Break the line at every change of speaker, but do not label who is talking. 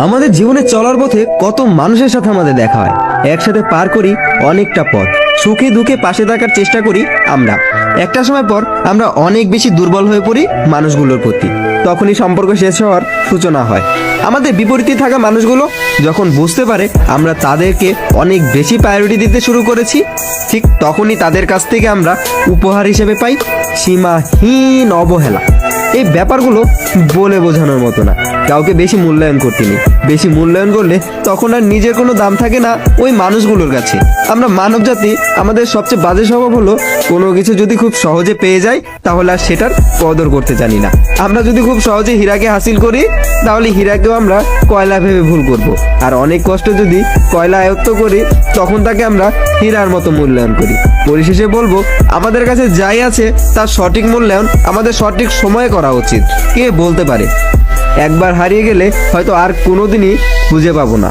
আমাদের জীবনে চলার পথে কত মানুষের সাথে আমাদের দেখা হয়, একসাথে পার করি অনেকটা পথ, সুখে দুঃখে পাশে থাকার চেষ্টা করি আমরা। একটা সময় পর আমরা অনেক বেশি দুর্বল হয়ে পড়ি মানুষগুলোর প্রতি, তখনই সম্পর্ক শেষ হওয়ার সূচনা হয়। আমাদের বিপরীতে থাকা মানুষগুলো যখন বুঝতে পারে আমরা তাদেরকে অনেক বেশি প্রায়োরিটি দিতে শুরু করেছি, ঠিক তখনই তাদের কাছ থেকে আমরা উপহার হিসেবে পাই সীমাহীন অবহেলা। এই ব্যাপারগুলো বলে বোঝানোর মতো না। কাউকে বেশি মূল্যায়ন করতে নেই, বেশি মূল্যায়ন করলে তখন আর নিজের কোনো দাম থাকে না ওই মানুষগুলোর কাছে। আমরা মানব জাতি, আমাদের সবচেয়ে বাজে স্বভাব হলো কোনো কিছু যদি খুব সহজে পেয়ে যাই তাহলে আর সেটার কদর করতে জানি না। আমরা যদি খুব সহজে হীরাকে হাসিল করি তাহলে হীরাকেও আমরা কয়লা ভেবে ভুল করব, আর অনেক কষ্ট যদি কয়লা আয়ত্ত করি তখন তাকে আমরা হীরার মতো মূল্যায়ন করি। পরিশেষে বলবো, আমাদের কাছে যাই আছে তার সঠিক মূল্যায়ন আমাদের সঠিক সময়ে করা উচিত। কে বলতে পারে একবার হারিয়ে গেলে হয়তো আর কোনোদিনই খুঁজে পাবো না।